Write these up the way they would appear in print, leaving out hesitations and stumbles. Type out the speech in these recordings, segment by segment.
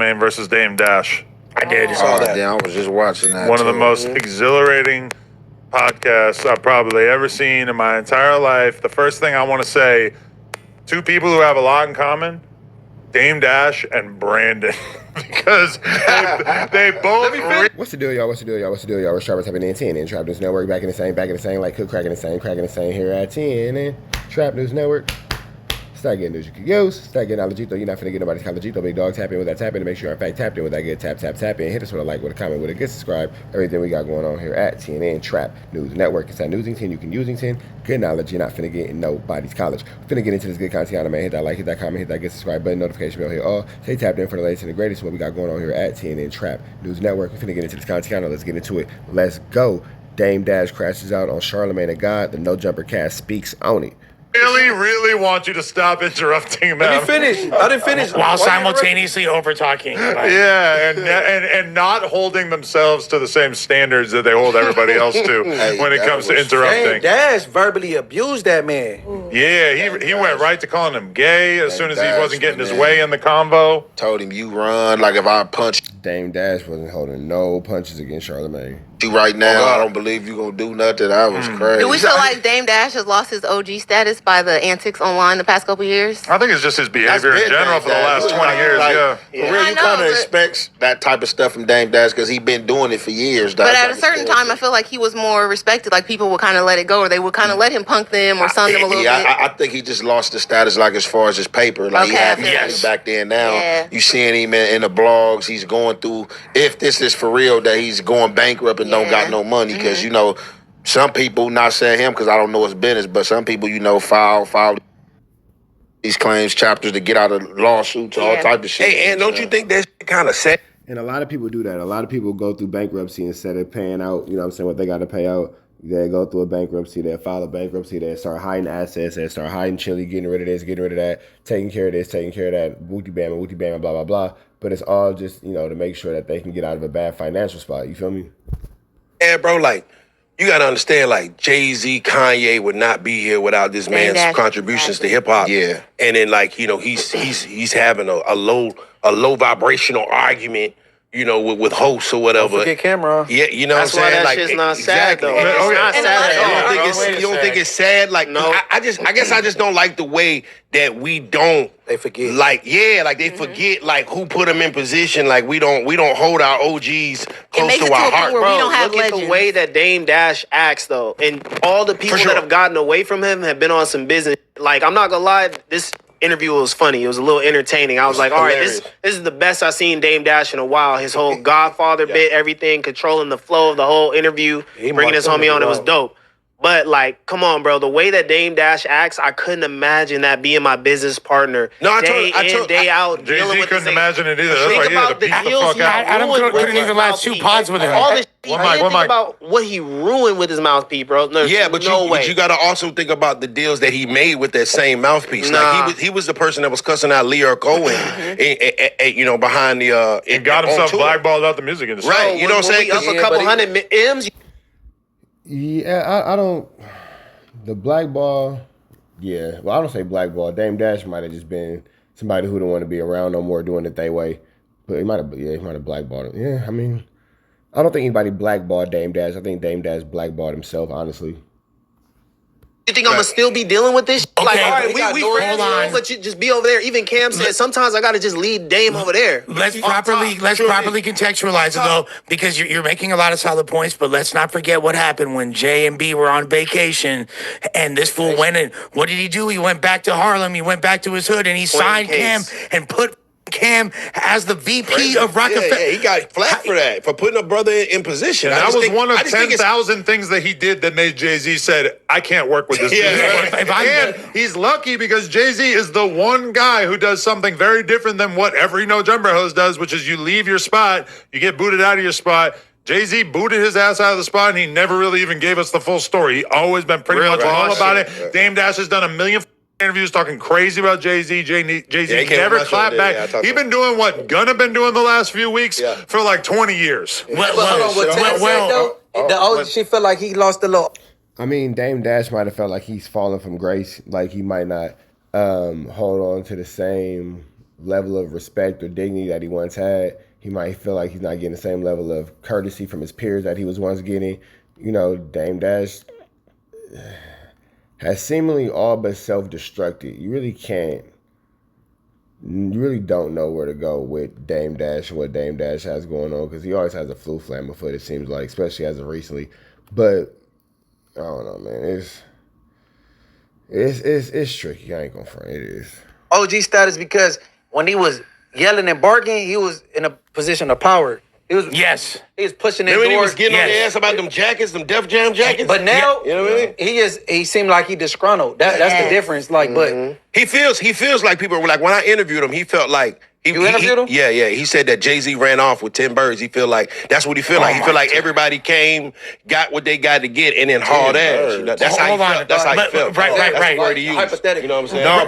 Charlamagne versus Dame Dash. I did. Saw that. Yeah, I was just watching that. One of the most exhilarating podcasts I've probably ever seen in my entire life. The first thing I want to say, two people who have a lot in common, Dame Dash and Brandon. Because they both... What's the deal, y'all? We're Sharp Tapping in 10 and Trap News Network back in the same, like Cook cracking the same here at 10 and Trap News Network. Start getting news you can use. Start getting Alajito. You're not finna get nobody's Alajito. Big dog, tap in with that tap in to make sure you're in fact tapped in with that good tap in. Hit us with a like, with a comment, with a good subscribe. Everything we got going on here at TNN Trap News Network. It's at Newsington. You can Usington. Good knowledge. You're not finna get in nobody's college. Finna get into this good content, man. Hit that like, hit that comment, hit that good subscribe button, notification bell here. All stay tapped in for the latest and the greatest. What we got going on here at TNN Trap News Network. We're finna get into this content. Let's get into it. Let's go. Dame Dash crashes out on Charlamagne the God. The No Jumper cast speaks on it. Really want you to stop interrupting them. Let me finish. I didn't finish. While simultaneously over talking. Yeah, and not holding themselves to the same standards that they hold everybody else to when it comes to interrupting. Dame Dash verbally abused that man. Yeah, he went right to calling him gay as soon as he wasn't getting his way in the convo. Told him, you run like if I punch Dame Dash wasn't holding no punches against Charlamagne. you right now, I don't believe you gonna do nothing. That was crazy. Do we feel like Dame Dash has lost his OG status by the antics online the past couple years? I think it's just his behavior in general for the last 20 years, For real, you kind of expect that type of stuff from Dame Dash because he's been doing it for years. But at a certain time, I feel like he was more respected. Like, people would kind of let it go, or they would kind of let him punk them or sun them a little bit. I think he just lost the status, like, as far as his paper. Like, he had back then. Now, you seeing him in the blogs. He's going through, if this is for real, that he's going bankrupt and don't got no money. Because, you know, some people, not saying him because I don't know his business, but some people, you know, file these claims chapters to get out of lawsuits, all type of shit. Hey, and don't you think that's kind of sad? And a lot of people do that. A lot of people go through bankruptcy instead of paying out, you know what I'm saying, what they got to pay out. They go through a bankruptcy, they file a bankruptcy, they start hiding assets, they start hiding chili, getting rid of this, getting rid of that, taking care of this, taking care of that, wooty bam, blah, blah, blah. But it's all just, you know, to make sure that they can get out of a bad financial spot. You feel me? Yeah, bro, like, you got to understand, like, Jay-Z, Kanye would not be here without this man's contributions to hip-hop. Yeah. And then, like, you know, he's having a low vibrational argument, you know, with hosts or whatever. Don't forget camera. Yeah, you know That's what I'm saying? why that shit's not sad, though. It's not sad at all. You don't think it's sad? Like, no. I guess I just don't like the way that we don't. They forget. Like, they forget, like, who put them in position. Like, we don't hold our OGs close to our heart. Bro, we don't have look at the way that Dame Dash acts, though. And all the people that have gotten away from him have been on some business. Like, I'm not gonna lie, this interview was funny. It was a little entertaining. I was like, all right, this is the best I've seen Dame Dash in a while. His whole Godfather bit, everything, controlling the flow of the whole interview, bringing his homie on, it was dope. But, like, come on, bro. The way that Dame Dash acts, I couldn't imagine that being my business partner. No, day out. Jay-Z couldn't imagine it either. That's why he had to beat the fuck out. Adam couldn't even last 2 pods with him. All this One I didn't mic. think about what he ruined with his mouthpiece, bro. No, but no way. you got to also think about the deals that he made with that same mouthpiece. Nah. Like, he was the person that was cussing out Leo Cohen, you know, behind the... He got himself blackballed out the music industry. Right, you know what I'm saying? Up a couple hundred M's. Yeah, I don't... The blackball, yeah. Well, I don't say blackball. Dame Dash might have just been somebody who don't want to be around no more doing it their way. But he might have blackballed him. Yeah, I mean, I don't think anybody blackballed Dame Dash. I think Dame Dash blackballed himself, honestly. You think I'm gonna still be dealing with this? Okay, Like, all right, we hold on. but you just be over there. Even Cam said sometimes I gotta just lead Dame over there. Let's properly contextualize it, though, because you're making a lot of solid points, but let's not forget what happened when J and B were on vacation, and this fool went in. What did he do? He went back to Harlem, he went back to his hood, and he signed Cam and put Cam as the VP of Rockefeller. Yeah, he got flack for that, for putting a brother in position. And that was one of 10,000 things that he did that made Jay-Z said, I can't work with this dude. And he's lucky because Jay-Z is the one guy who does something very different than what every No Jumper host does, which is you leave your spot, you get booted out of your spot. Jay-Z booted his ass out of the spot, and he never really even gave us the full story. He always been pretty much all about it. Dame Dash has done a million interviews talking crazy about Jay-Z. Jay-Z never clapped back. He's been doing what Gunna been doing the last few weeks for like 20 years. She felt like he lost the law. I mean, Dame Dash might have felt like he's fallen from grace. Like he might not hold on to the same level of respect or dignity that he once had. He might feel like he's not getting the same level of courtesy from his peers that he was once getting. You know, Dame Dash has seemingly all but self-destructed. You really don't know where to go with Dame Dash and what Dame Dash has going on, because he always has a flu flame afoot, it seems like, especially as of recently. But I don't know, man. It's tricky. I ain't gonna front. It is. OG status because when he was yelling and barking, he was in a position of power. He was pushing that door. He was getting on their ass about them jackets, them Def Jam jackets. But now, you know what I mean? He seemed like he disgruntled. That's the difference. Like, but he feels like people were like, when I interviewed him, he felt like You interviewed him? Yeah. He said that Jay-Z ran off with 10 birds. He feel like that's what he feel like. He feel like everybody came, got what they got to get, and then hauled ass. You know, that's how he felt. That's how he felt. Right. That's the word he used. Hypothetically. You know what I'm saying? No,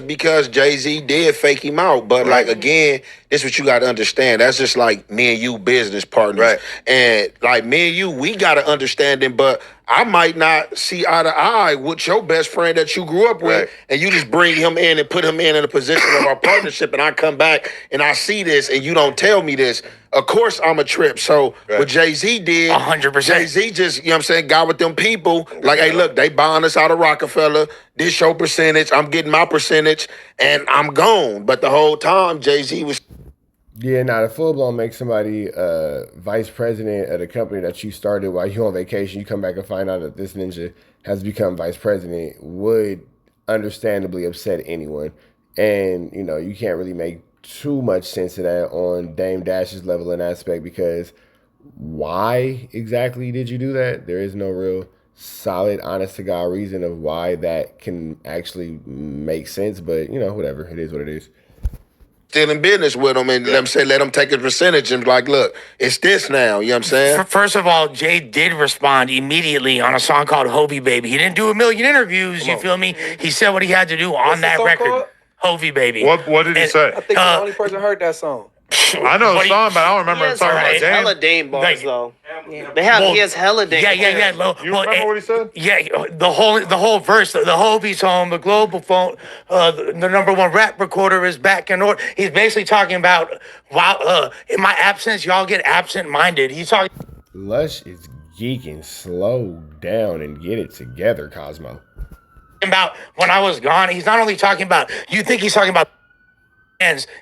because Jay-Z did fake him out. But like again, this is what you gotta understand. That's just like me and you business partners. Right. And like me and you, we gotta understand him, but I might not see eye to eye with your best friend that you grew up with, and you just bring him in and put him in a position of our partnership, and I come back and I see this, and you don't tell me this. Of course, I'm a trip. So what Jay-Z did, 100%. Jay-Z just, you know what I'm saying, got with them people, like, hey, look, they buying us out of Rockefeller, this your percentage, I'm getting my percentage, and I'm gone. But the whole time, Jay-Z was... Yeah, now the full blown make somebody vice president of the company that you started while you on vacation, you come back and find out that this ninja has become vice president would understandably upset anyone. And, you know, you can't really make too much sense of that on Dame Dash's level and aspect, because why exactly did you do that? There is no real solid, honest to God reason of why that can actually make sense. But, you know, whatever. It is what it is. Still in business with them and let them take a percentage and like, look, it's this now. You know what I'm saying? First of all, Jay did respond immediately on a song called Hovey Baby. He didn't do a million interviews, you feel me? He said what he had to do on that record. Called? Hovey Baby. What did he say? I think the only person heard that song. I know the song, but I don't remember him talking about He has Dame. hella Dame bars Like, though. He has hella Dame. Yeah. You remember what he said? Yeah, the whole verse, the Hovey's home, the global phone, the number one rap recorder is back in order. He's basically talking about, wow, in my absence, y'all get absent-minded. He's talking. Lush is geeking. Slow down and get it together, Cosmo. About when I was gone. He's not only talking about, you think he's talking about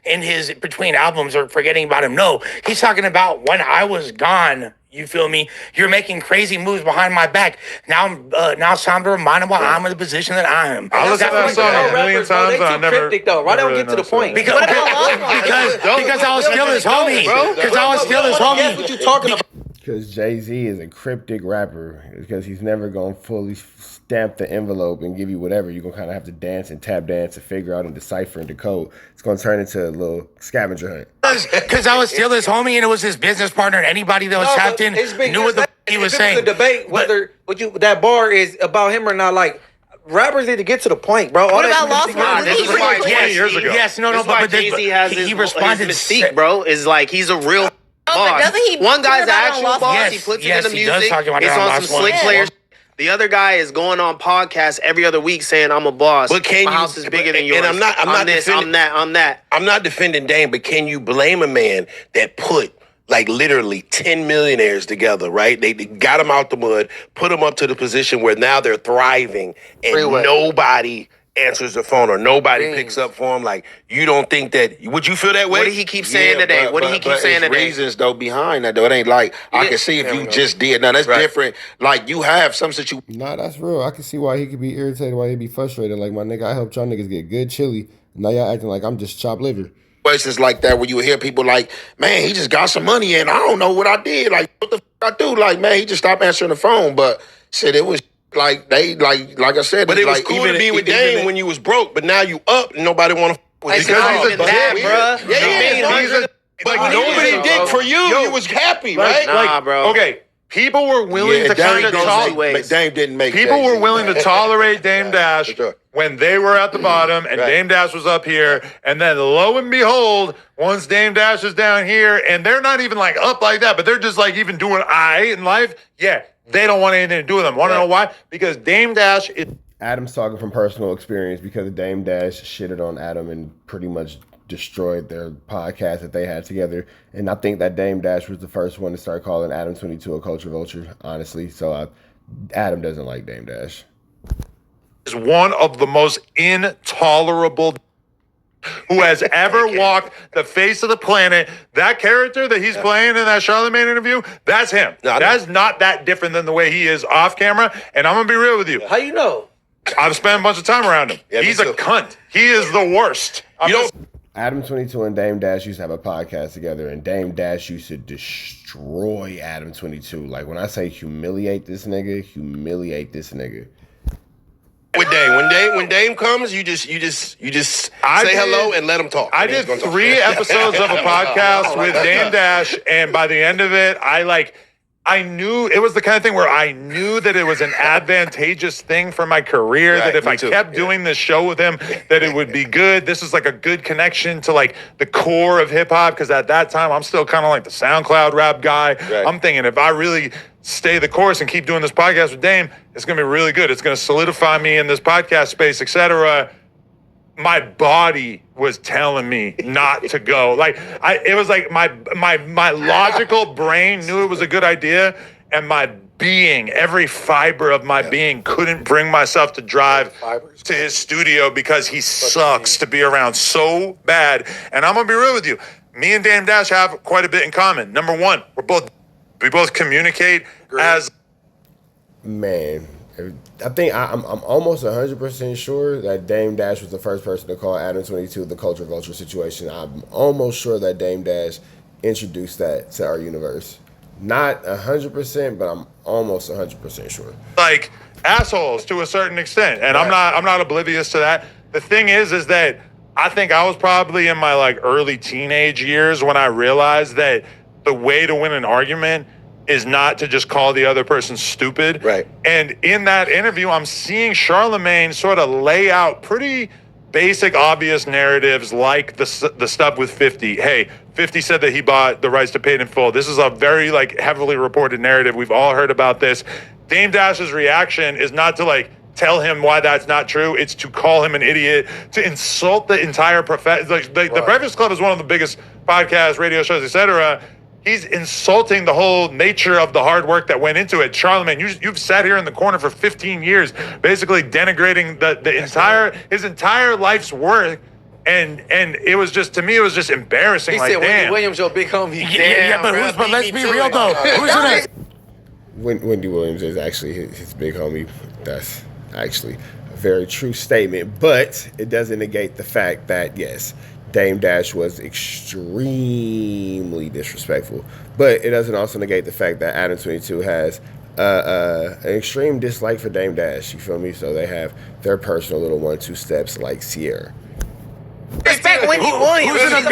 in his between albums or forgetting about him. No, he's talking about when I was gone. You feel me? You're making crazy moves behind my back. Now it's time to remind him why I'm in the position that I am. I listened to that song a million times and I never. Cryptic, though. Why don't get to the point? Because I was still his homie. Because I was still his homie. What you talking about? Because Jay-Z is a cryptic rapper, because he's never going to fully stamp the envelope and give you whatever. You're going to kind of have to dance and tap dance and figure out and decipher and decode. It's going to turn into a little scavenger hunt. Because I was still his homie and it was his business partner, and anybody that was tapped in knew what the he was saying. It's a debate whether that bar is about him or not. Like, rappers need to get to the point, bro. What about Lost World? This is why 20 years ago. Yes, no, That's why but Jay-Z has he his responded. his mystique, bro. Is like he's a real boss. but doesn't he One guy's put it out on actual Lost boss. Yes, He puts yes, it in the he does music. talk about It's it on on some Lost One. slick Yeah. players. The other guy is going on podcasts every other week saying, "I'm a boss. But can my you- house is bigger than and yours. I'm not this. defending- I'm that. I'm that." I'm not defending Dame, but can you blame a man that put like literally 10 millionaires together, right? They got them out the mud, put them up to the position where now they're thriving, and Freeway. nobody answers the phone or nobody picks up for him. Like, you don't think that, would you feel that way? What did he keep saying today? but- What did he but- keep but saying it's today? reasons though behind that though. It ain't like I can see if you just did. Now that's different. Like you have some situations. Nah, that's real. I can see why he could be irritated, why he'd be frustrated. Like, my nigga, I helped y'all niggas get good chili. Now y'all acting like I'm just chopped liver. Places like that where you hear people like, man, he just got some money and I don't know what I did. Like, what the I do? Like, man, he just stopped answering the phone. But said it was like they like I said. But it was like, cool even to be with even Dame when you was broke, but now you up and nobody want to with It's you. not he's a even that, dick. bruh. But nobody did for you. You was happy, right? Nah, bro. Okay, people were willing to kind of ways. Dame didn't make. People Jay-Z, were willing to tolerate Dame Dash sure. when they were at the bottom and Dame Dash was up here. And then lo and behold, once Dame Dash is down here and they're not even like up like that, but they're just like even doing in life. Yeah, they don't want anything to do with them. Want to know why? Because Dame Dash is... Adam's talking from personal experience because Dame Dash shitted on Adam and pretty much destroyed their podcast that they had together. And I think that Dame Dash was the first one to start calling Adam22 a culture vulture, honestly. So Adam doesn't like Dame Dash. Is one of the most intolerable who has ever walked the face of the planet. That character that he's playing in that Charlamagne interview, that's him. That's not that different than the way he is off camera. And I'm gonna be real with you. How you know? I've spent a bunch of time around him. Yeah, he's a cunt. He is the worst. Adam22 and Dame Dash used to have a podcast together, and Dame Dash used to destroy Adam22. Like, when I say humiliate this nigga. With Dame, when Dame comes, you just say hello and let him talk. I did 3 episodes of a podcast with Dame Dash, and by the end of it, I knew it was the kind of thing where I knew that it was an advantageous thing for my career, that if I kept doing this show with him, that it would be good. This is like a good connection to like the core of hip hop, because at that time I'm still kind of like the SoundCloud rap guy. I'm thinking if I really stay the course and keep doing this podcast with Dame, it's gonna be really good. It's gonna solidify me in this podcast space, etc. My body was telling me not to go. Like it was like my logical brain knew it was a good idea, and my being, every fiber of my being, couldn't bring myself to drive to his studio because he sucks to be around so bad. And I'm gonna be real with you. Me and Dame Dash have quite a bit in common. Number one, we both communicate as man. I think I'm almost 100% sure that Dame Dash was the first person to call Adam22 the culture vulture situation. I'm almost sure that Dame Dash introduced that to our universe. Not 100%, but I'm almost 100% sure. Like assholes to a certain extent, and I'm not oblivious to that. The thing is that I think I was probably in my like early teenage years when I realized that the way to win an argument is not to just call the other person stupid. Right. And in that interview, I'm seeing Charlamagne sort of lay out pretty basic, obvious narratives like the stuff with 50. Hey, 50 said that he bought the rights to Paid in Full. This is a very like heavily reported narrative. We've all heard about this. Dame Dash's reaction is not to like tell him why that's not true. It's to call him an idiot, to insult the entire profession. Like, the Breakfast Club is one of the biggest podcasts, radio shows, etc. He's insulting the whole nature of the hard work that went into it. Charlamagne, you've sat here in the corner for 15 years, basically denigrating his entire life's work, and it was just, to me, it was just embarrassing. He like, said, damn. Wendy Williams, your big homie. But let's be real though. Who's in it? Wendy Williams is actually his big homie. That's actually a very true statement, but it doesn't negate the fact that yes, Dame Dash was extremely disrespectful, but it doesn't also negate the fact that Adam22 has an extreme dislike for Dame Dash. You feel me? So they have their personal little 1-2 steps like Sierra. Respect Wendy Williams. Who's in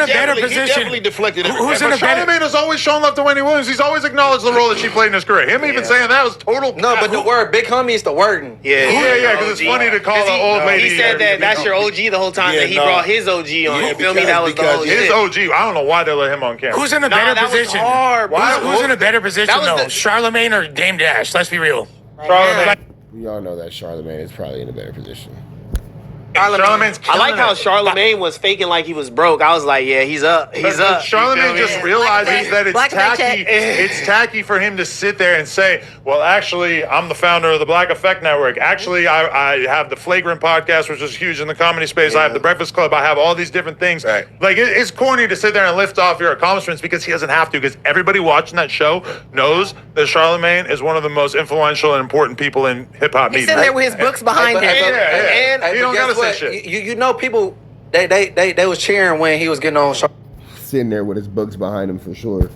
a better position? He definitely deflected it. Who's in a better? Charlamagne has always shown love to Wendy Williams. He's always acknowledged the role that she played in his career. Him even saying that was total. No, but the word big homie is the wording. Yeah, because it's funny to call an old lady. He said that's your OG the whole time, that he brought his OG on. You feel me? That was the whole shit. His OG. I don't know why they let him on camera. Who's in a better position? Who's in a better position though? the- Charlamagne or Dame Dash? Let's be real. Charlamagne. We all know that Charlamagne is probably in a better position. Charlamagne's I like killing how it. Charlamagne was faking like he was broke. I was like, yeah, he's up. He's up. Charlamagne just realizes that it's Black Effect tacky. check. It's tacky for him to sit there and say, well, actually, I'm the founder of the Black Effect Network. Actually, I have the Flagrant podcast, which is huge in the comedy space. I have the Breakfast Club. I have all these different things. Right. Like, it's corny to sit there and lift off your accomplishments because he doesn't have to, because everybody watching that show knows that Charlamagne is one of the most influential and important people in hip-hop media. He's sitting there with his books behind him. And he don't gotta say what? shit. You know people they was cheering when he was getting on Sitting there with his books behind him for sure.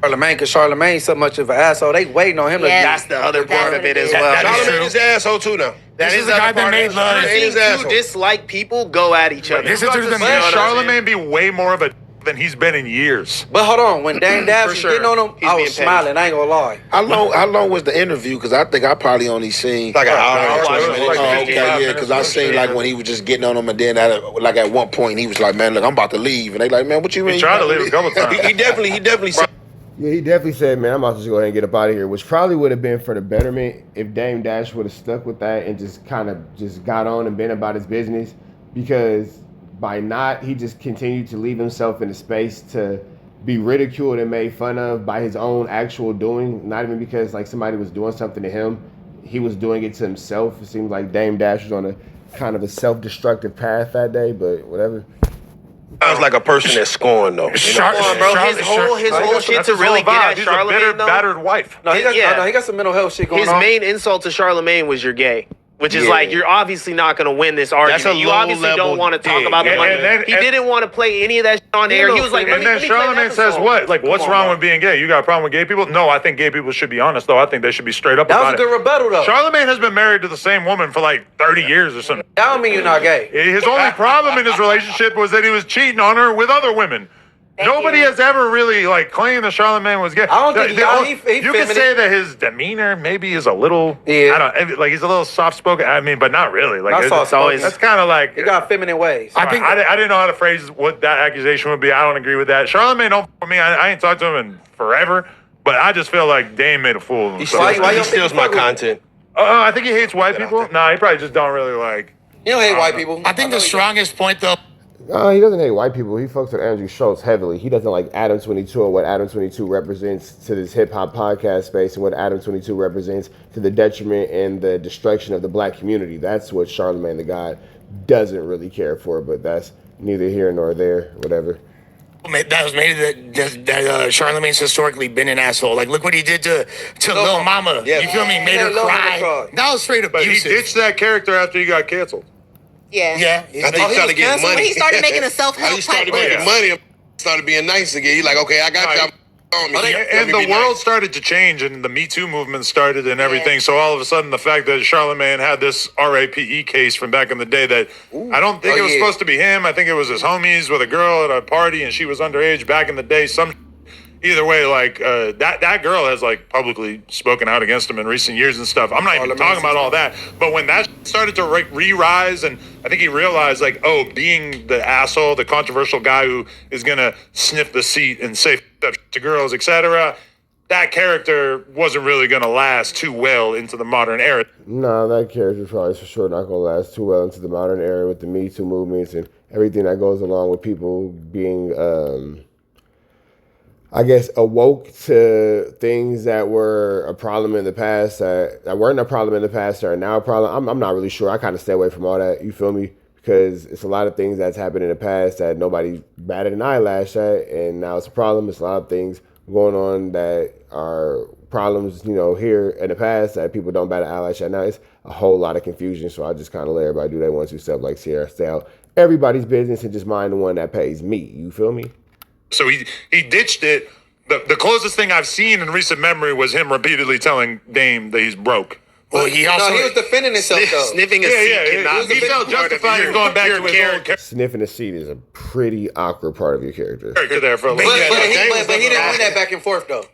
Charlamagne, because Charlamagne's so much of an asshole. They waiting on him to That's the other part of it as well. Charlamagne is an asshole too now. This is the guy that made love. Two dislike people go at each other. Listen to the Let Charlamagne be way more of a than he's been in years. But hold on, when Dame Dash was sure. getting on him, He's I being was petty. smiling. I ain't gonna lie. How long was the interview? Because I think I probably only seen Like an hour hour, and 20 it was minutes. like Oh, 55 okay, yeah, minutes because I or seen shit. like when he was just getting on them, and then at one point he was like, "Man, look, I'm about to leave," and they like, "Man, what you mean?" He tried to leave a couple times. He definitely said. Yeah, he definitely said, man, I'm about to just go ahead and get up out of here, which probably would have been for the betterment if Dame Dash would have stuck with that and just kind of just got on and been about his business, because he just continued to leave himself in a space to be ridiculed and made fun of by his own actual doing, not even because like somebody was doing something to him. He was doing it to himself. It seems like Dame Dash was on a kind of a self-destructive path that day, but whatever. Sounds like a person that's scorned though. His whole shit to really get at He's Charlamagne, a bitter, though. battered wife. No, he got some mental health shit going His on. main insult to Charlamagne was "you're gay," which is like you're obviously not going to win this argument. You obviously don't want to talk about the money. He didn't want to play any of that shit on air. He was like, and then Charlamagne says what? Like, what's wrong with being gay? You got a problem with gay people? No, I think gay people should be honest, though. I think they should be straight up about it. That was a good rebuttal, though. Charlamagne has been married to the same woman for like 30 years or something. That don't mean you're not gay. His only problem in his relationship was that he was cheating on her with other women. Nobody has ever really like claimed that Charlamagne was gay. I don't think you can say that his demeanor maybe is a little. I don't like he's a little soft spoken. I mean, but not really. Like it's always that's kind of like he got feminine ways. I didn't know how to phrase what that accusation would be. I don't agree with that. Charlamagne don't for me. I ain't talked to him in forever, but I just feel like Dame made a fool of himself. He steals my content. I think he hates white people. Nah, he probably just don't really like. You don't hate white people. I think the strongest point though. No, he doesn't hate white people. He fucks with Andrew Schultz heavily. He doesn't like Adam22 or what Adam22 represents to this hip-hop podcast space and what Adam22 represents to the detriment and the destruction of the black community. That's what Charlamagne the God doesn't really care for, but that's neither here nor there, whatever. That was maybe that Charlamagne's historically been an asshole. Like, look what he did to Lil Mama. Yeah. You feel me? Made her cry. That was straight But abusive. he ditched that character after he got canceled. Yeah. Yeah. I think he started getting money. When he started making a self-help He started type making money and started being nice again. He's like, okay, I got y'all on me. And the world started to change, and the Me Too movement started, and everything. So all of a sudden, the fact that Charlamagne had this RAPE case from back in the day that I don't think it was supposed to be him. I think it was his homies with a girl at a party, and she was underage back in the day. Either way, like that girl has like publicly spoken out against him in recent years and stuff. I'm not even talking about all that, but when that started to re-rise, and I think he realized like, oh, being the asshole, the controversial guy who is gonna sniff the seat and say stuff to girls, etc. That character wasn't really gonna last too well into the modern era. No, that character probably for sure not gonna last too well into the modern era with the Me Too movements and everything that goes along with people being. I guess awoke to things that were a problem in the past that weren't a problem in the past that are now a problem. I'm not really sure. I kind of stay away from all that. You feel me? Because it's a lot of things that's happened in the past that nobody batted an eyelash at, and now it's a problem. It's a lot of things going on that are problems, here in the past that people don't bat an eyelash at. Now it's a whole lot of confusion. So I just kind of let everybody do their 1-2 step like Sierra. Stay out everybody's business and just mind the one that pays me. You feel me? So he ditched it. The closest thing I've seen in recent memory was him repeatedly telling Dame that he's broke. Well, he was defending himself though. Sniffing a seat. He felt justified in going back to his old character. Sniffing a seat is a pretty awkward part of your character. There for a But little he didn't win that back and forth though.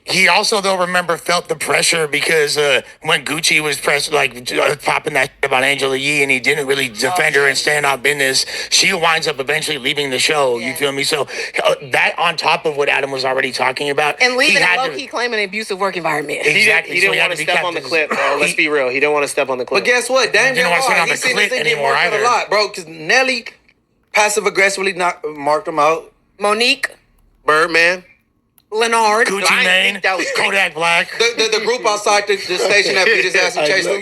He also, though, felt the pressure because when Gucci was popping that shit about Angela Yee and he didn't really defend her and stand on business, she winds up eventually leaving the show. You feel me? So that on top of what Adam was already talking about. And leaving it low-key claiming an abusive work environment. Exactly. He didn't want to step on the clip, bro. Let's be real. He didn't want to step on the clip. But guess what? Dame didn't want to step on the clip anymore either. A lot, bro, because Nelly passive-aggressively marked him out. Monique. Birdman. Leonard. Gucci Mane. Kodak Black. The group outside the station that beat his ass and chased him.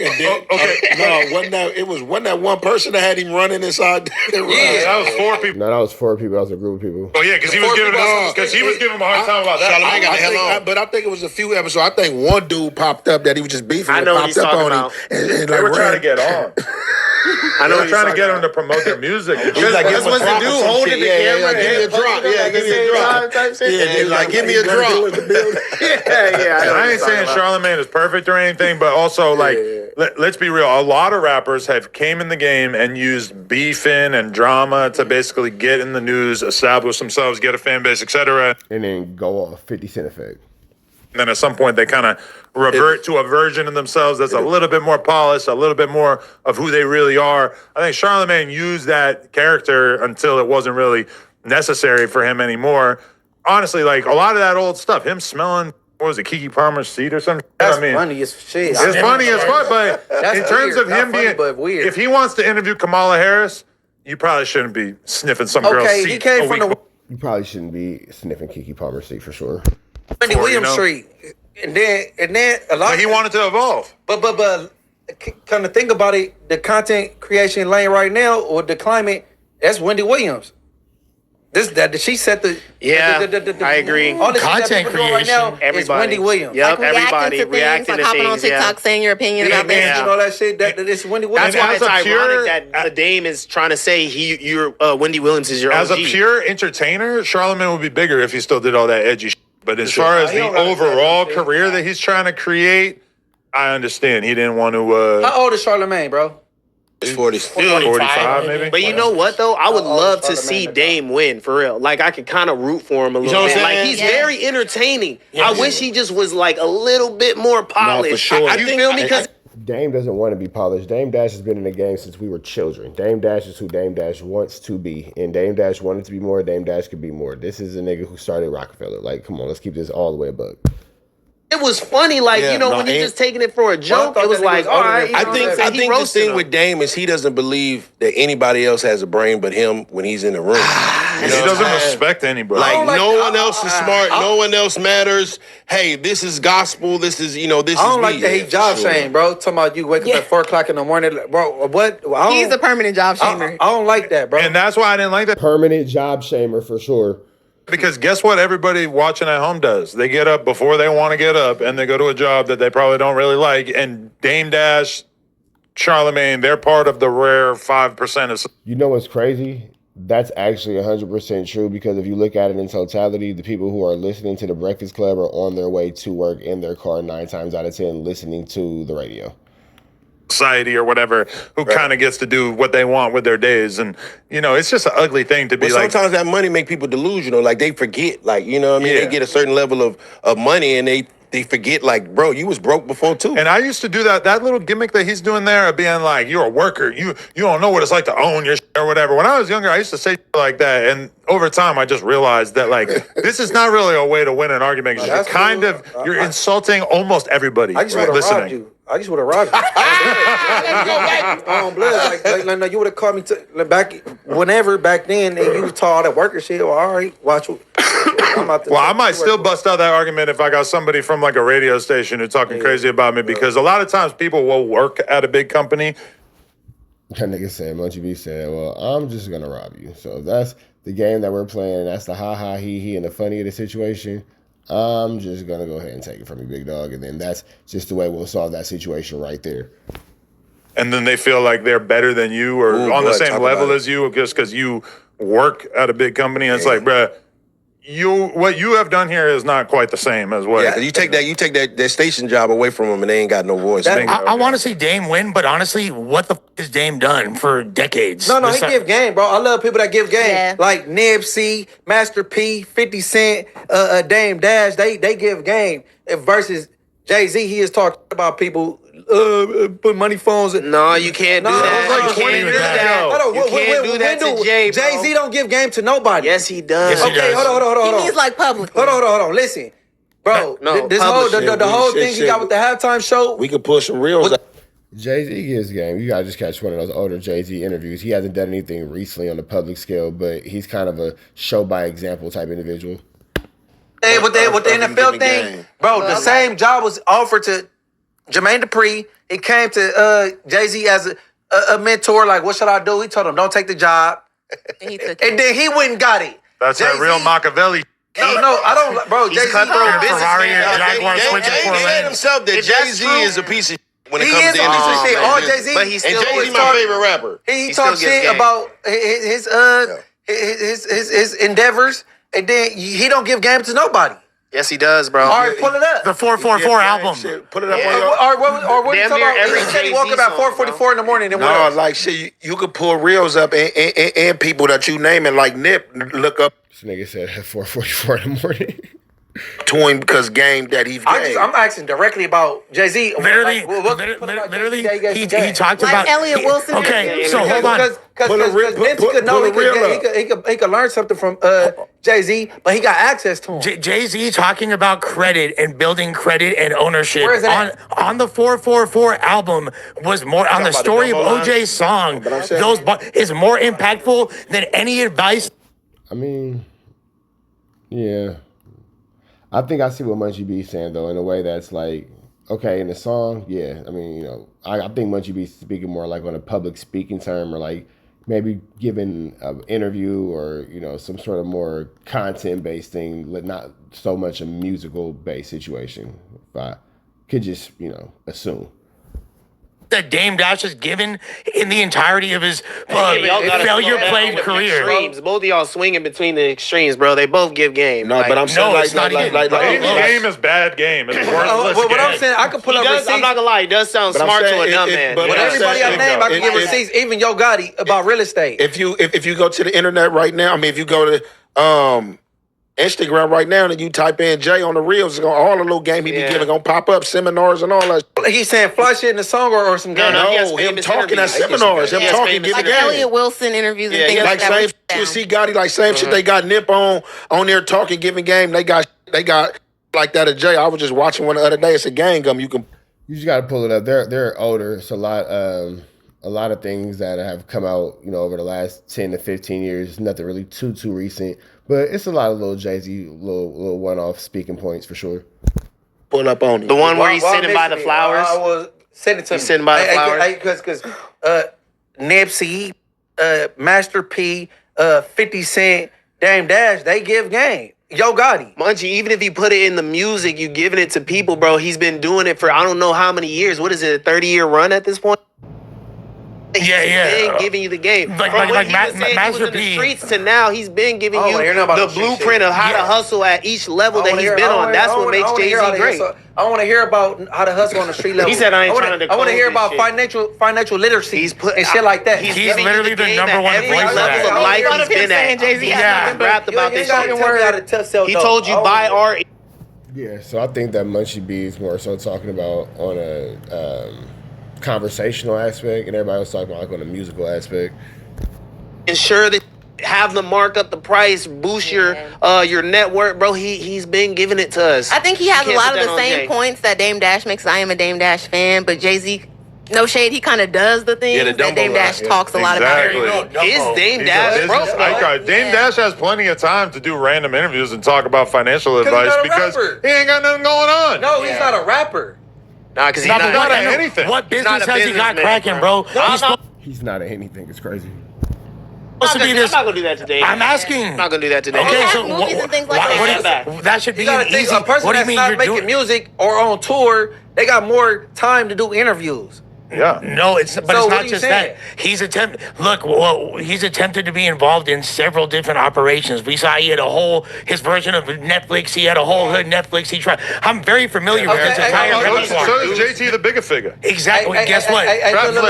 Wasn't that one person that had him running inside? That was 4 people. No, that was 4 people. That was a group of people. Oh yeah, because he was giving him a hard time about that. But I think it was a few episodes. I think one dude popped up that he was just beefing. I know what he's talking about. And They were trying to get on. I know, trying to get them to promote their music. That's what the dude holding the camera. Give me a drop. Give me a drop. Yeah, like give me a drop. I ain't saying Charlamagne is perfect or anything, but also let's be real. A lot of rappers have came in the game and used beefing and drama to basically get in the news, establish themselves, get a fan base, etc. And then go off 50 Cent effect. And then at some point they kind of revert to a version of themselves that's a little bit more polished, a little bit more of who they really are. I think Charlamagne used that character until it wasn't really necessary for him anymore. Honestly, like a lot of that old stuff, him smelling, what was it, Keke Palmer's seat or something? That's funny as shit. It's funny as fuck, but in terms of him being, if he wants to interview Kamala Harris, You probably shouldn't be sniffing some girl's seat. Okay, he came from the You probably shouldn't be sniffing Keke Palmer's seat for sure. Wendy Williams Street, and then a lot. But he wanted to evolve. But kind of think about it, the content creation lane right now or the climate, that's Wendy Williams. She set the I agree. All the Content shit that people doing right now is Wendy Williams. Yep, Like everybody reacting to hopping on things. TikTok saying your opinion about this. And all that shit. That it's Wendy Williams. That's why as it's a pure- ironic that the Dame is trying to say Wendy Williams is your As OG. a pure entertainer, Charlamagne would be bigger if he still did all that edgy shit. But as far as the overall career that he's trying to create, I understand. He didn't want to... How old is Charlamagne, bro? It's 40. 45 maybe? But you know what though? I would love to see Dame win for real. Like I could kind of root for him a little know what bit. I'm Like saying? he's very entertaining. I wish he just was like a little bit more polished. for sure. You feel me? Because Dame doesn't want to be polished. Dame Dash has been in the game since we were children. Dame Dash is who Dame Dash wants to be. And Dame Dash wanted to be more. Dame Dash could be more. This is a nigga who started Rockefeller. Like, come on, let's keep this all the way a buck. it was funny, like when he's just taking it for a joke. thought It was that like, nigga was all older right. than I him. think I think the thing with Dame is he doesn't believe that anybody else has a brain but him when he's in the room. He doesn't respect anybody. Like, like- no one else is smart. No one else matters. Hey, this is gospel. This is, this I is don't me. like that he job shame, bro. Talking about you wake up at 4 o'clock in the morning, bro. What? He's a permanent job shamer. I don't like that, bro. And that's why I didn't like that. Permanent job shamer for sure. Because guess what everybody watching at home does? They get up before they want to get up, and they go to a job that they probably don't really like. And Dame Dash, Charlamagne, they're part of the rare 5% of... You know what's crazy? That's actually 100% true because if you look at it in totality, the people who are listening to The Breakfast Club are on their way to work in their car 9 times out of 10 listening to the radio. society or whatever who kind of gets to do what they want with their days. And, it's just an ugly thing to be But like... sometimes that money make people delusional. Like, they forget. Like, They get a certain level of money and they forget, like, bro, you was broke before too. And I used to do that little gimmick that he's doing there of being like, you're a worker. You don't know what it's like to own your shit or whatever. When I was younger, I used to say shit like that. And over time, I just realized that, like, this is not really a way to win an argument. that's You're you're insulting almost everybody I just would have listening. robbed you. I just would have robbed you. Blood. You would have called me back then, and you was taught all that worker shit. Well, all right, watch. I might still bust out that argument if I got somebody from like a radio station who's talking crazy about me, because a lot of times people will work at a big company. That nigga said, Munchie B said, well, I'm just going to rob you. So if that's the game that we're playing, and that's the ha-ha, he-he, and the funny of the situation, I'm just going to go ahead and take it from you, big dog. And then that's just the way we'll solve that situation right there. And then they feel like they're better than you or on the same level as you just because you work at a big company. And it's like, bruh, what you have done here is not quite the same as what... Yeah, you take that station job away from them and they ain't got no voice. I want to see Dame win, but honestly, what the has Dame done for decades? No, he give game, bro. I love people that give game. Yeah. Like Nipsey, Master P, 50 Cent, Dame Dash. They give game. Versus Jay-Z, he is talking about people put money phones. No, you can't do that. Like You can't do that. You can't do that to Jay, bro. Jay-Z don't give game to nobody. Yes, he does. Yes, he Okay, does. hold on. He means like publicly. Hold on. Listen, bro. No, this whole publishing. the whole Shit, thing he got with the halftime show. We could pull some reels. Jay-Z gives game. You gotta just catch one of those older Jay-Z interviews. He hasn't done anything recently on the public scale, but he's kind of a show by example type individual. Hey, with the NFL thing, bro, the same job was offered to Jermaine Dupri. It came to Jay-Z as a mentor. Like, what should I do? He told him, don't take the job. And he took And then he went and got it. That's that Jay-Z- real Machiavelli. No, I don't, bro. He's Jay-Z, cutthroat business. Ferrari man. and Jaguar switching Jay four said lanes. himself that If that's Jay-Z true- is a piece of shit when it He comes is to a piece of shit. All industry. Jay-Z, But he And still Jay-Z my favorite rapper. He He still talks gives shit game. about his endeavors, and then he don't give game to nobody. Yes, he does, bro. All right, pull it up. The 444 album. Shit, put it up Yeah. on your... Or what you Damn talking near about? every He said he Jay-Z woke up at song, 4:44 in the morning. And No, what else? like shit, you could pull reels up and people that you naming like Nip look up This nigga said at 4:44 in the morning. to him because game that he gave. I'm asking directly about Jay-Z. Literally, he talked about Elliot Wilson. Okay, so hold on. Because Nipsey could know he could learn something from Jay-Z, but he got access to him. Jay-Z talking about credit and building credit and ownership Where is it on the 444 album was more on the story of OJ's song. Is more impactful than any advice. I mean, yeah. I think I see what Munchie B's saying, though, in a way that's like, okay, in the song, yeah. I mean, I think Munchie B's speaking more like on a public speaking term or like maybe giving an interview or, some sort of more content-based thing, not so much a musical-based situation, if I could just, assume. That Dame Dash has given in the entirety of his failure-plagued career. Extremes. Both of y'all swinging between the extremes, bro. They both give game. No, but I'm saying game is bad game. It's worthless what I'm saying, I can pull up receipts. I'm not gonna lie, he does sound smart to a dumb man. But everybody I name, I can give receipts. Even Yo Gotti about real estate. If you go to the internet right now, I mean, if you go to Instagram right now and you type in Jay on the reels, all the little game he be giving gonna pop up, seminars and all that. He's saying fly shit in the song or some game. No, him talking at seminars, him talking, giving like game. Elliot Wilson interviews and things like that. Same shit you see Gotti, like same shit they got Nip on there talking, giving game. They got like that at Jay. I was just watching one the other day. It's a gang gum. You just got to pull it up. They're older. It's a lot of things that have come out, over the last 10 to 15 years. Nothing really too recent, but it's a lot of little Jay-Z, little one-off speaking points for sure. Pull up on it. The one where he's sitting by the flowers. I was sitting to he's sitting by the flowers. Because Nipsey, Master P, 50 Cent, Dame Dash, they give game. Yo Gotti. Munchie, even if you put it in the music, you giving it to people, bro. He's been doing it for I don't know how many years. What is it, a 30-year run at this point? He's been giving you the game. Master in the P. streets to now, he's been giving you the blueprint of how to hustle at each level that he's been on. That's what makes Jay-Z great. I want to hear about how to hustle on the street level. He said I ain't trying to I want to hear about financial literacy and shit like that. He's literally the number one every voice level of life he's been at. Jay-Z rapped about this shit. He told you buy art. Yeah, so I think that Munchie B is more so talking about on a conversational aspect, and everybody was talking about like on a musical aspect. Ensure that have them mark up the price, boost your network, bro. He's been giving it to us. I think he has a lot of the same points that Dame Dash makes. I am a Dame Dash fan, but Jay-Z, no shade, he kind of does the things that Dame Dash talks a lot about. Is Dame Dash Dame Dash has plenty of time to do random interviews and talk about financial advice because he ain't got nothing going on. No, he's not a rapper. Nah, because he's not at anything. What business has he got cracking, bro? He's not at anything. It's crazy. I'm not gonna do that today. I'm asking. I'm not gonna do that today. Okay, so movies and things like that. That should be easy. A person that's not making music or on tour, they got more time to do interviews. Yeah. No, it's not just that. He's attempted to be involved in several different operations. We saw he had his version of Netflix. He had a whole hood Netflix. He tried. I'm very familiar with his entire repertoire. So is JT the bigger figure. Exactly. Guess what?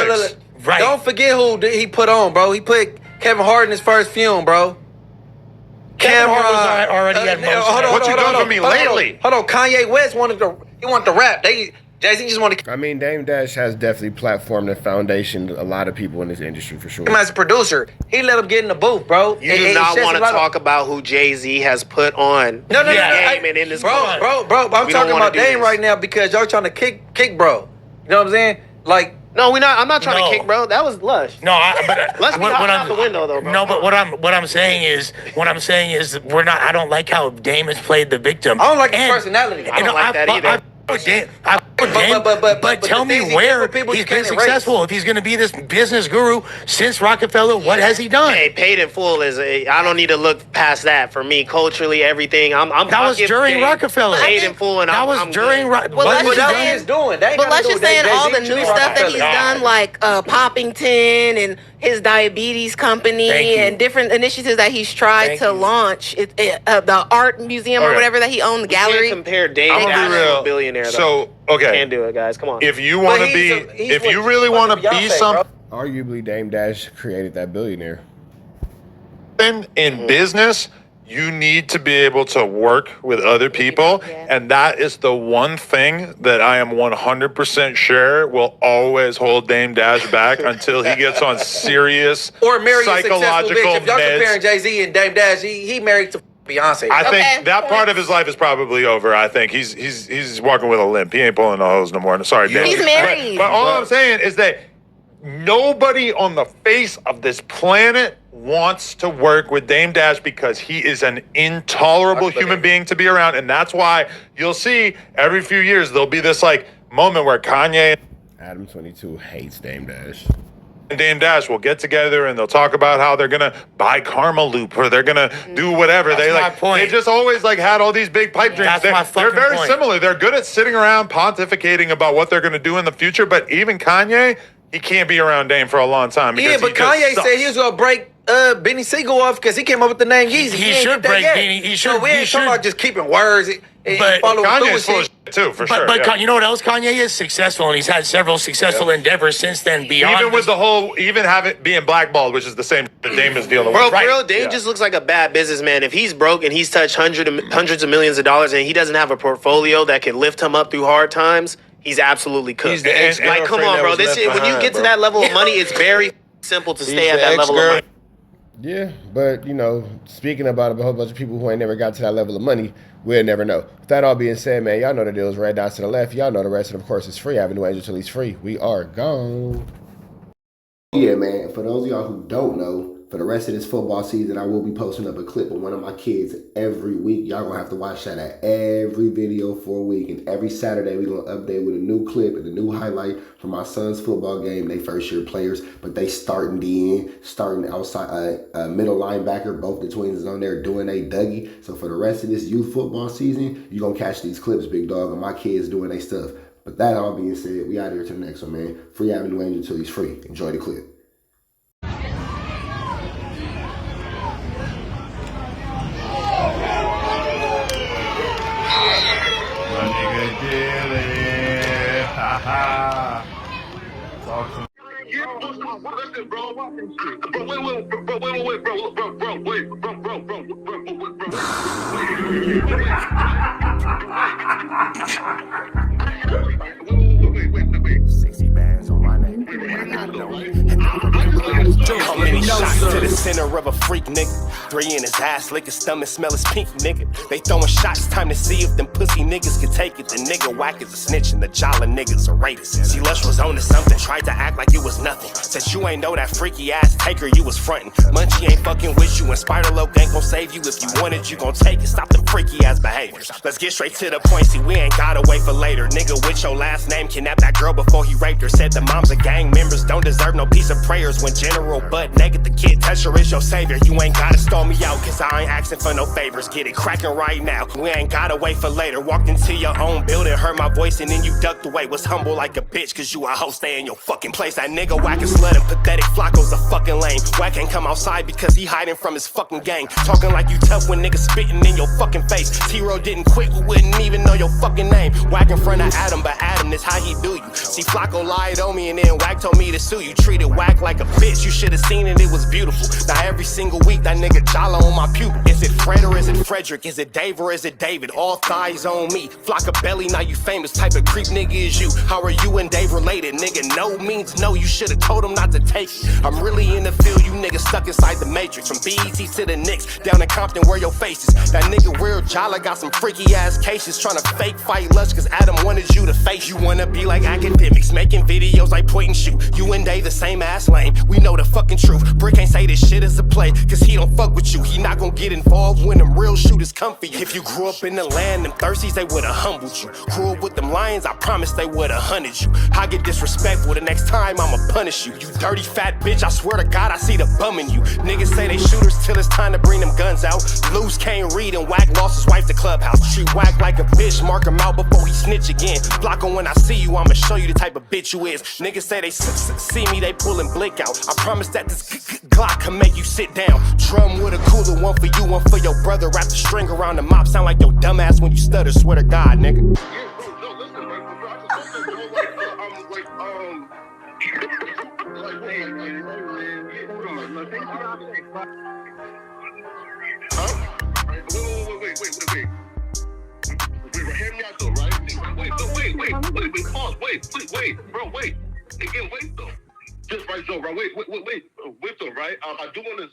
Look. Right. Don't forget who he put on, bro. He put Kevin Hart in his first film, bro. Kevin Hart was already at most. What you done for me lately? Hold on. Kanye West wanted to rap. Jay-Z just wanted to. I mean, Dame Dash has definitely platformed and foundation a lot of people in this industry for sure. Him as a producer, he let him get in the booth, bro. You do not want to talk about who Jay-Z has put on. No. Bro. I'm talking about Dame right now because y'all trying to kick, bro. You know what I'm saying? Like. No, we're not. I'm not trying to kick, bro. That was Lush. No, let's be out the window, though, bro. No, but what I'm saying is we're not. I don't like how Dame has played the victim. I don't like his personality. I don't like that either. But tell me where he's been successful. If he's going to be this business guru since Rockefeller, what has he done? Hey, paid in full I don't need to look past that. For me, culturally, everything. That was during Rockefeller. Paid in full, and that was during. But let's just say all the new stuff that he's done, like Poppington and his diabetes company and different initiatives that he's tried to launch. The art museum or whatever that he owned, the gallery. Can't compare Dame Dash to a billionaire. So okay, can't do it, guys. Come on. If you want to be, if you really want to be something, arguably Dame Dash created that billionaire. In business, you need to be able to work with other people. And that is the one thing that I am 100% sure will always hold Dame Dash back until he gets on serious or marry a successful psychological bitch. If y'all meds. comparing Jay-Z and Dame Dash, he married to Beyonce. I think that part of his life is probably over. I think he's walking with a limp. He ain't pulling the hose no more. Sorry, Dame. He's married. But all I'm saying is that nobody on the face of this planet wants to work with Dame Dash because he is an intolerable human being to be around. And that's why you'll see every few years there'll be this like moment where Kanye Adam22 hates Dame Dash. and Dame Dash will get together and they'll talk about how they're gonna buy Karma Loop or they're gonna do whatever. They just always like had all these big pipe dreams. They're very similar. They're good at sitting around pontificating about what they're gonna do in the future. But even Kanye, he can't be around Dame for a long time. Yeah, but Kanye said he was gonna break Benny Siegel off because he came up with the name Yeezy. He should break Benny. He should. So we ain't talking about just keeping words. But Kanye's full of shit too, for sure. But you know what else? Kanye is successful, and he's had several successful endeavors since then. Beyond even with the whole, being blackballed, which is the same that Dame is dealing with. Bro, for real, Dame just looks like a bad businessman. If he's broke and he's touched hundreds of millions of dollars and he doesn't have a portfolio that can lift him up through hard times, he's absolutely cooked. He's the ex-girlfriend like, come on, bro. that was left When you behind, get to bro. that level of money, it's very simple to stay He's at the that level of money. Yeah, but you know, speaking about a whole bunch of people who ain't never got to that level of money, we'll never know. With that all being said, man, y'all know the deal is right down to the left. Y'all know the rest, and of course, it's free. Avenue Angel till he's free. We are gone. Yeah, man. For those of y'all who don't know, for the rest of this football season, I will be posting up a clip of one of my kids every week. Y'all gonna have to watch that at every video for a week. And every Saturday, we're gonna update with a new clip and a new highlight from my son's football game. They first year players, but they starting outside, middle linebacker. Both the twins is on there doing a Dougie. So for the rest of this youth football season, you're gonna catch these clips, big dog, and my kids doing their stuff. But that all being said, we out here to the next one, man. Free Avenue Angel till he's free. Enjoy the clip. How many shots to the center of a freak, nigga? 3 in his ass, lick his stomach, smell his pink, nigga. They throwing shots, time to see if them pussy niggas can take it. The nigga whack is a snitch and the jolly niggas are rapists. See, Lush was on to something, tried to act like it was nothing. Said you ain't know that freaky ass taker you was frontin'. Munchie ain't fucking with you and Spider-Loc ain't gon' save you. If you wanted, you gon' take it. Stop them freaky ass behaviors. Let's get straight to the point, see, we ain't gotta wait for later. Nigga with your last name kidnapped that girl before he raped her. Said the moms of gang members don't deserve no piece of prayers. When General Butt naked, the kid toucher is your savior. You ain't gotta stall me out, cause I ain't asking for no favors. Get it crackin' right now, we ain't gotta wait for later. Walked into your own building, heard my voice, and then you ducked away. Was humble like a bitch, cause you a hoe, stay in your fucking place. That nigga whack is slut and pathetic, Flacco's a fucking lame. Whack ain't come outside because he hiding from his fucking gang. Talking like you tough when niggas spitting in your fucking face. T-Row didn't quit, we wouldn't even know your fucking name. Whack in front of Adam, but Adam, this how he do you. See, Flacco lied on me and then Whack told me to sue you. Treated Whack like a bitch, you should've seen it, it was beautiful. Now every single week that nigga jolly on my pupil. Is it Fred or is it Frederick? Is it Dave or is it David? All thighs on me. Flocka belly, now you famous. Type of creep nigga is you. How are you and Dave related? Nigga, no means no. You should've told him not to take it. I'm really in the field, you niggas stuck inside the matrix. From BET to the Knicks, down in Compton where your face is. That nigga real jolly got some freaky ass cases. Tryna fake fight Lush cause Adam wanted you to face. You wanna be like academics, making videos like point and shoot. You and Dave the same ass lane. We know the fucking truth. Brick ain't say this shit is a play, cause he don't fuck with you. He not gon' get involved when them real shooters come for you. If you grew up in the land, them thirsties, they would've humbled you. Grew up with them lions, I promise they would've hunted you. I get disrespectful, the next time I'ma punish you. You dirty fat bitch, I swear to God I see the bum in you. Niggas say they shooters till it's time to bring them guns out. Lose can't read and Whack lost his wife to Clubhouse. Treat Whack like a bitch, mark him out before he snitch again. Flocka, when I see you, I'ma show you the type of bitch you is. Niggas say they see me, they pullin' blick out. I promise that this Glock can make you sit down. Drum with a cooler, one for you, one for your brother. Wrap the string around the mop, sound like your dumbass when you stutter. Swear to God, nigga. pause. Wait, bro, wait. Again, wait though. Just right, Joe, bro. Wait though, right? I do want to